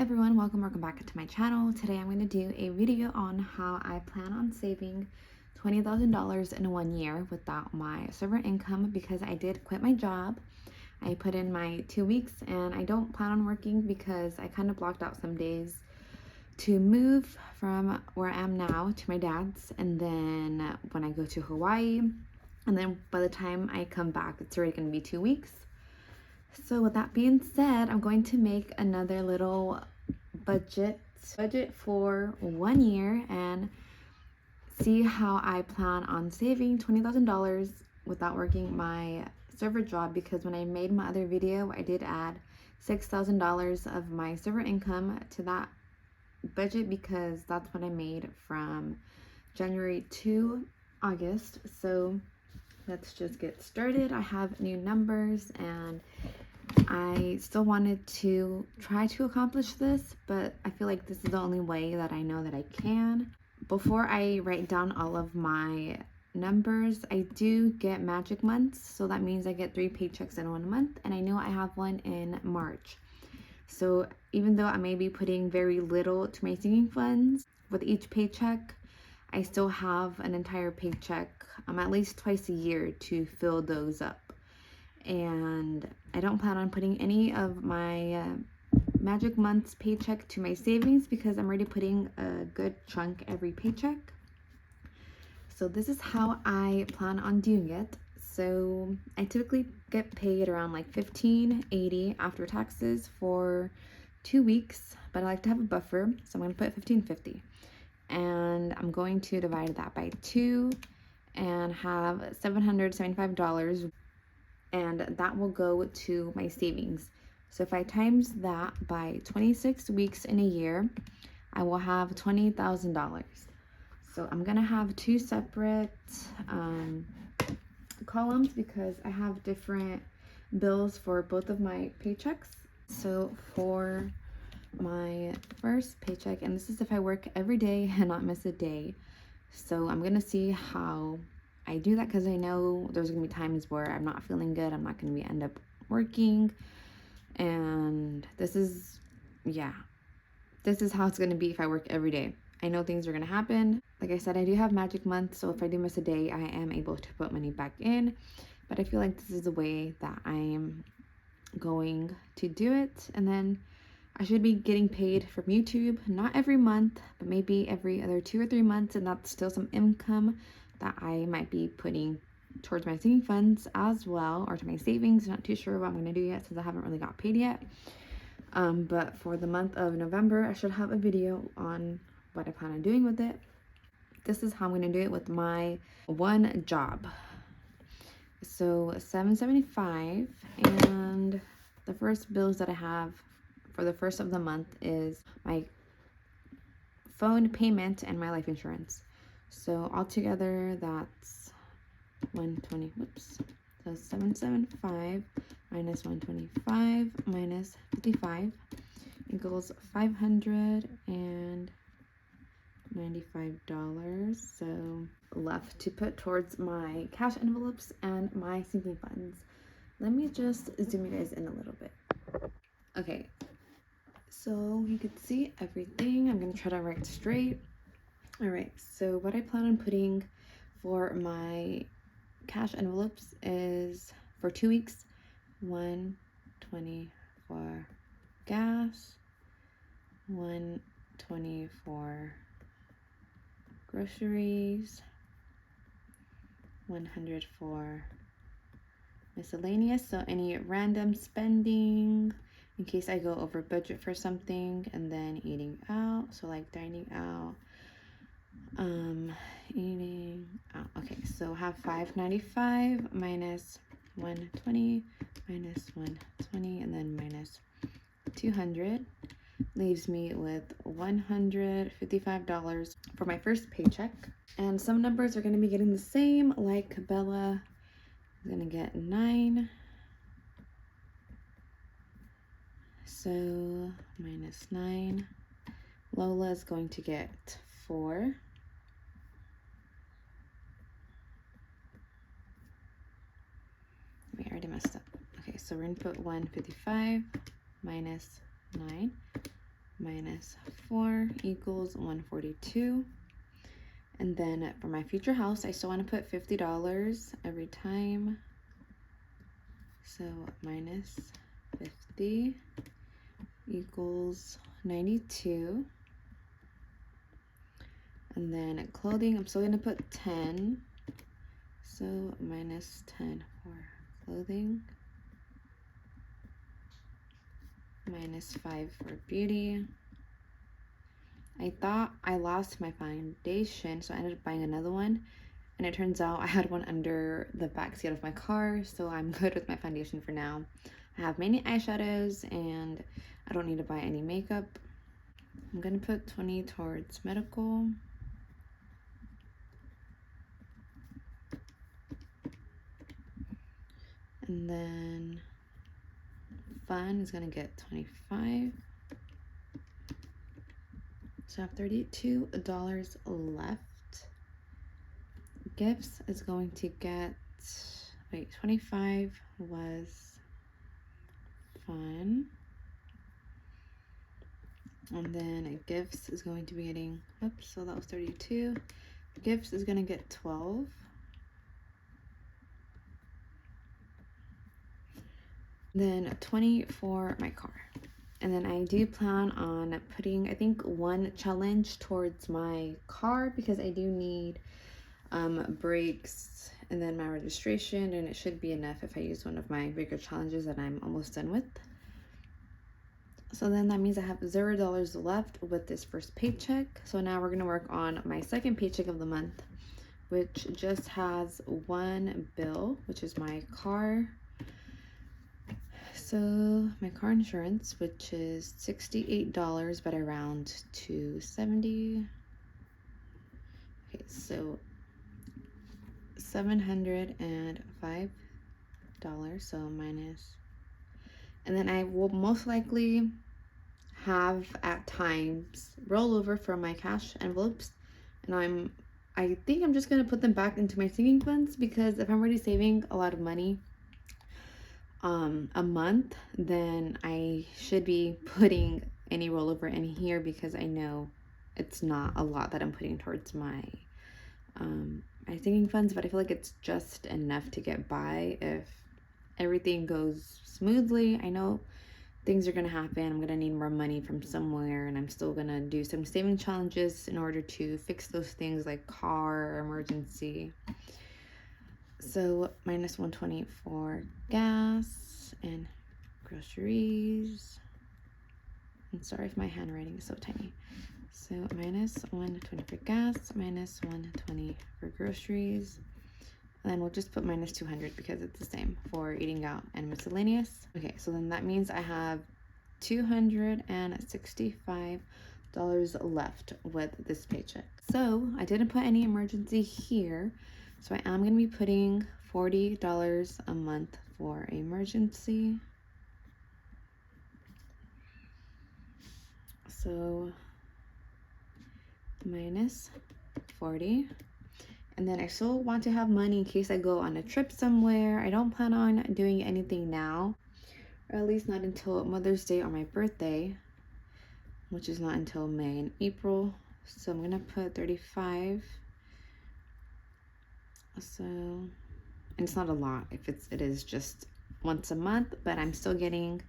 everyone, welcome back to my channel. Today I'm going to do a video on how I plan on saving $20,000 in 1 year without my server income, because I did quit my job. I put in my 2 weeks and I don't plan on working because I kind of blocked out some days to move from where I am now to my dad's, and then when I go to Hawaii, and then by the time I come back it's already going to be 2 weeks. So with that being said, I'm going to make another little budget for 1 year and see how I plan on saving $20,000 without working my server job, because when I made my other video I did add $6,000 of my server income to that budget, because that's what I made from January to August. So let's just get started. I have new numbers and I still wanted to try to accomplish this, but I feel like this is the only way that I know that I can. Before I write down all of my numbers, I do get magic months, so that means I get 3 paychecks in 1 month, and I know I have one in March. So even though I may be putting very little to my sinking funds with each paycheck, I still have an entire paycheck at least twice a year to fill those up. And I don't plan on putting any of my magic month's paycheck to my savings, because I'm already putting a good chunk every paycheck. So this is how I plan on doing it. So I typically get paid around like $15.80 after taxes for 2 weeks, but I like to have a buffer, so I'm going to put $15.50, and I'm going to divide that by 2 and have $775, and that will go to my savings. So if I times that by 26 weeks in a year, I will have $20,000. So I'm gonna have 2 separate columns, because I have different bills for both of my paychecks. So for my first paycheck, and this is if I work every day and not miss a day, so I'm gonna see how I do that, because I know there's gonna be times where I'm not feeling good, I'm not gonna end up working, and this is how it's gonna be if I work every day. I know things are gonna happen. Like I said, I do have magic month, so if I do miss a day, I am able to put money back in, but I feel like this is the way that I am going to do it. And then I should be getting paid from YouTube, not every month, but maybe every other 2 or 3 months, and that's still some income that I might be putting towards my sinking funds as well, or to my savings. Not too sure what I'm going to do yet, since I haven't really got paid yet. But for the month of November, I should have a video on what I plan on doing with it. This is how I'm going to do it with my one job. So $775, and the first bills that I have for the first of the month is my phone payment and my life insurance. So altogether that's 120, whoops. So 775 minus 125 minus 55 equals $595. So left to put towards my cash envelopes and my sinking funds. Let me just zoom you guys in a little bit. Okay, so you can see everything. I'm gonna try to write straight. All right, so what I plan on putting for my cash envelopes is for 2 weeks, $120 for gas, $120 for groceries, $100 for miscellaneous, so any random spending in case I go over budget for something, and then eating out, so like dining out, eating out. Okay, so have $595 minus 120 minus 120, and then minus 200 leaves me with $155 for my first paycheck. And some numbers are going to be getting the same, like Bella is going to get 9, so minus 9. Lola is going to get 4. We already messed up. Okay, so we're going to put 155 minus 9 minus 4 equals 142. And then for my future house, I still want to put $50 every time. So minus 50 equals 92. And then clothing, I'm still going to put 10. So minus 10 for clothing. Minus 5 for beauty. I thought I lost my foundation, so I ended up buying another one. And it turns out I had one under the back seat of my car, so I'm good with my foundation for now. I have many eyeshadows, and I don't need to buy any makeup. I'm going to put 20 towards medical. And then fun is going to get 25. So I have $32 left. Gifts is going to get, 25 was fun. And then gifts is going to be getting, oops, so that was 32. Gifts is going to get 12. Then 20 for my car. And then I do plan on putting, I think, one challenge towards my car because I do need brakes and then my registration, and it should be enough if I use one of my bigger challenges that I'm almost done with. So then that means I have $0 left with this first paycheck. So now we're gonna work on my second paycheck of the month, which just has one bill, which is my car. So my car insurance, which is $68, but I round to 70. Okay, so $705. So minus, and then I will most likely have at times rollover from my cash envelopes, and I think I'm just gonna put them back into my saving funds, because if I'm already saving a lot of money a month, then I should be putting any rollover in here, because I know it's not a lot that I'm putting towards my my saving funds, but I feel like it's just enough to get by if everything goes smoothly. I know things are gonna happen. I'm gonna need more money from somewhere, and I'm still gonna do some saving challenges in order to fix those things like car or emergency. So minus 120 for gas and groceries. I'm sorry if my handwriting is so tiny. So minus 120 for gas, minus 120 for groceries. And then we'll just put minus 200 because it's the same for eating out and miscellaneous. Okay, so then that means I have $265 left with this paycheck. So I didn't put any emergency here, so I am going to be putting $40 a month for emergency. So minus 40. And then I still want to have money in case I go on a trip somewhere. I don't plan on doing anything now, or at least not until Mother's Day or my birthday, which is not until May and April. So I'm gonna put 35. So, and it's not a lot if it is just once a month, but I'm still getting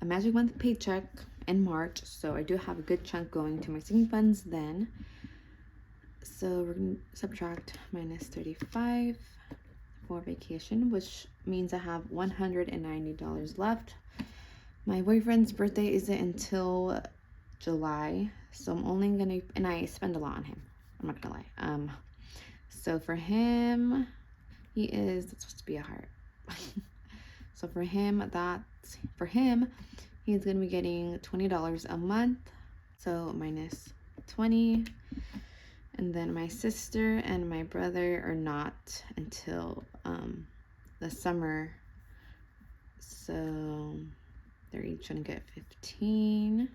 a magic month paycheck in March, so I do have a good chunk going to my saving funds then. So we're gonna subtract minus 35 for vacation, which means I have $190 left. My boyfriend's birthday isn't until July, so I'm only gonna, and I spend a lot on him, I'm not gonna lie. So for him, it's supposed to be a heart. So for him, he's gonna be getting $20 a month. So minus 20. And then my sister and my brother are not until the summer. So they're each gonna get 15.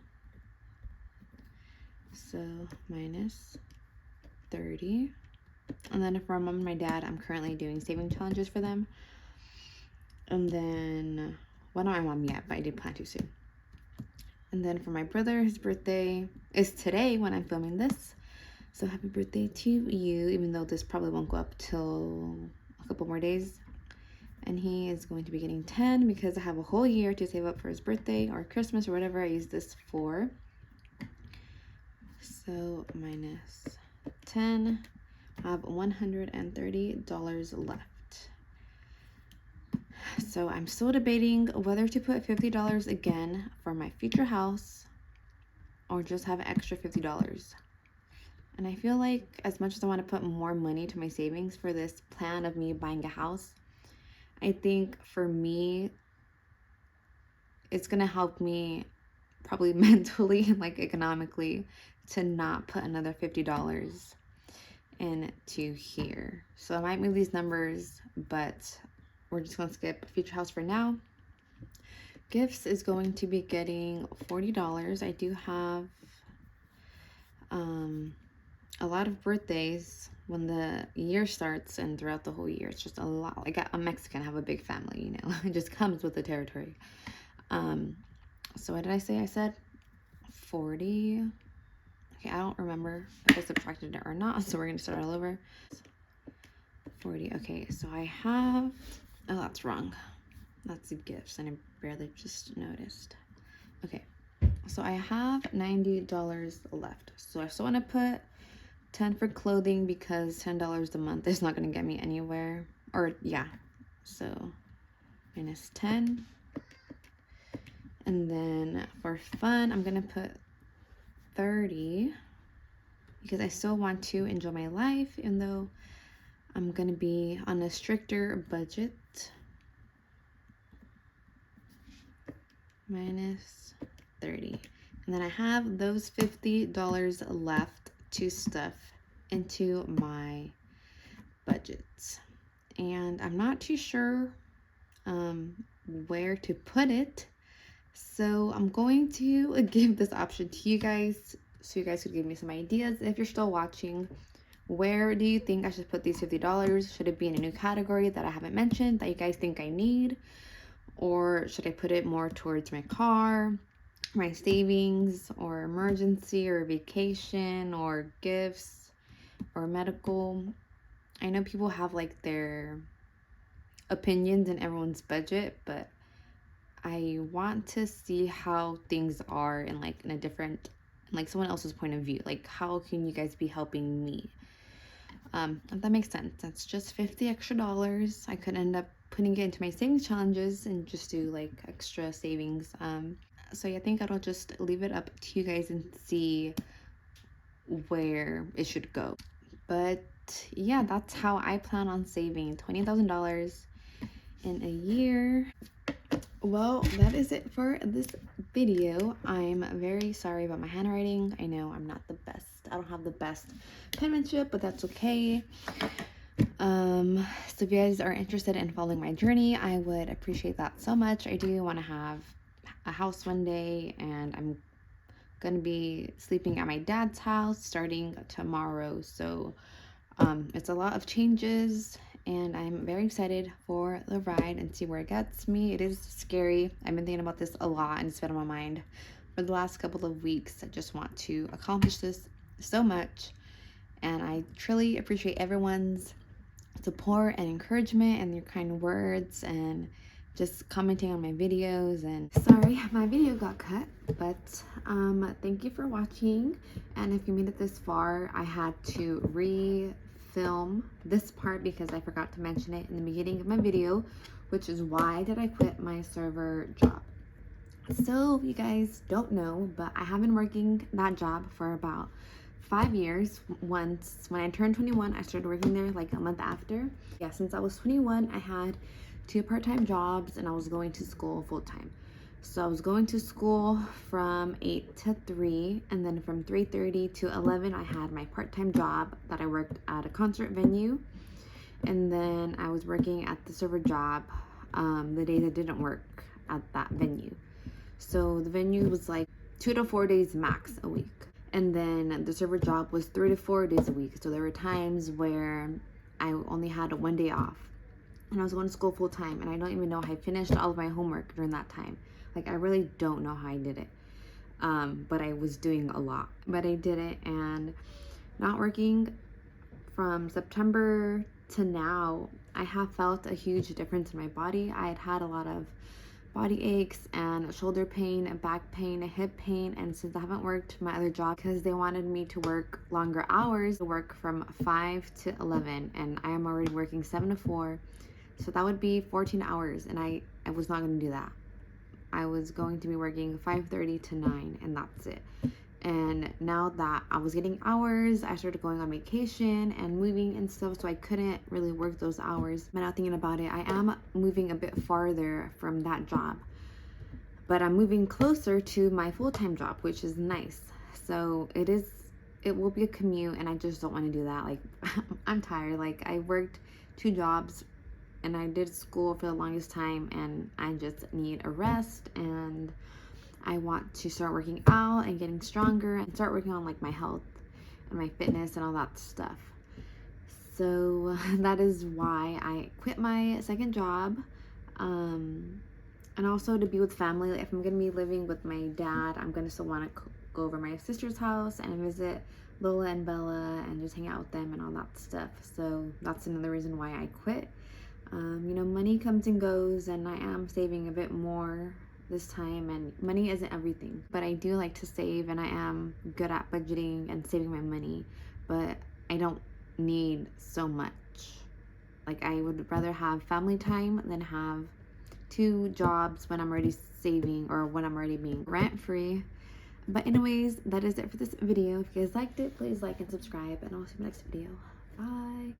So minus 30. And then for my mom and my dad, I'm currently doing saving challenges for them. And then, well, not my mom yet, but I did plan to soon. And then for my brother, his birthday is today when I'm filming this. So happy birthday to you, even though this probably won't go up till a couple more days. And he is going to be getting 10 because I have a whole year to save up for his birthday or Christmas or whatever I use this for. So minus 10, I have $130 left. So I'm still debating whether to put $50 again for my future house or just have an extra $50. And I feel like as much as I want to put more money to my savings for this plan of me buying a house, I think for me, it's going to help me probably mentally and like economically to not put another $50 into here. So I might move these numbers, but we're just going to skip future house for now. Gifts is going to be getting $40. I do have a lot of birthdays when the year starts and throughout the whole year. It's just a lot. Like I'm Mexican, I have a big family, you know. It just comes with the territory. So what did I say? I said 40. Okay, I don't remember if I subtracted it or not, so we're gonna start all over. 40. Okay, so I have, oh, that's wrong. That's the gifts, and I barely just noticed. Okay, so I have $90 left. So I still want to put 10 for clothing because $10 a month is not going to get me anywhere. Or yeah, so minus 10. And then for fun, I'm going to put 30 because I still want to enjoy my life, even though I'm going to be on a stricter budget. Minus 30. And then I have those $50 left to stuff into my budgets. And I'm not too sure where to put it. So I'm going to give this option to you guys so you guys could give me some ideas. If you're still watching, where do you think I should put these $50? Should it be in a new category that I haven't mentioned that you guys think I need? Or should I put it more towards my car, my savings, or emergency, or vacation, or gifts, or medical? I know people have like their opinions in everyone's budget, but I want to see how things are in like in a different, like someone else's point of view. Like how can you guys be helping me? If that makes sense. That's just $50 extra. I could end up putting it into my savings challenges and just do like extra savings. So yeah, I think I'll just leave it up to you guys and see where it should go. But yeah, that's how I plan on saving $20,000 in a year. Well, that is it for this video. I'm very sorry about my handwriting. I know I'm not the best. I don't have the best penmanship, but that's okay. So if you guys are interested in following my journey, I would appreciate that so much. I do want to have a house one day, and I'm gonna be sleeping at my dad's house starting tomorrow. So it's a lot of changes, and I'm very excited for the ride and see where it gets me. It is scary. I've been thinking about this a lot, and it's been on my mind for the last couple of weeks. I just want to accomplish this so much, and I truly appreciate everyone's support and encouragement and your kind words and just commenting on my videos. And sorry my video got cut, but thank you for watching. And if you made it this far, I had to re-film this part because I forgot to mention it in the beginning of my video, which is why did I quit my server job. So you guys don't know, but I have been working that job for about 5 years. Once when I turned 21, I started working there like a month after. Yeah, since I was 21, I had 2 part-time jobs and I was going to school full-time. So I was going to school from 8 to 3, and then from 3:30 to 11 I had my part-time job that I worked at a concert venue, and then I was working at the server job the days I didn't work at that venue. So the venue was like 2 to 4 days max a week. And then the server job was 3 to 4 days a week. So there were times where I only had 1 day off. And I was going to school full time. And I don't even know how I finished all of my homework during that time. Like, I really don't know how I did it. but I was doing a lot. But I did it, and not working from September to now, I have felt a huge difference in my body. I had had a lot of body aches and shoulder pain and back pain and hip pain, and since I haven't worked my other job because they wanted me to work longer hours, to work from 5 to 11, and I am already working 7 to 4, so that would be 14 hours, and I was not going to do that. I was going to be working 5:30 to 9, and that's it. And now that I was getting hours, I started going on vacation and moving and stuff, so I couldn't really work those hours. But now thinking about it, I am moving a bit farther from that job, but I'm moving closer to my full-time job, which is nice. So it will be a commute, and I just don't want to do that. Like, I'm tired. Like, I worked 2 jobs and I did school for the longest time, and I just need a rest, and I want to start working out and getting stronger and start working on like my health and my fitness and all that stuff. So that is why I quit my second job, and also to be with family. If I'm gonna be living with my dad, I'm gonna still want to go over my sister's house and visit Lola and Bella and just hang out with them and all that stuff. So that's another reason why I quit. You know, money comes and goes, and I am saving a bit more this time, and money isn't everything, but I do like to save, and I am good at budgeting and saving my money, but I don't need so much. Like, I would rather have family time than have 2 jobs when I'm already saving or when I'm already being rent free. But anyways, that is it for this video. If you guys liked it, please like and subscribe, and I'll see you in the next video. Bye.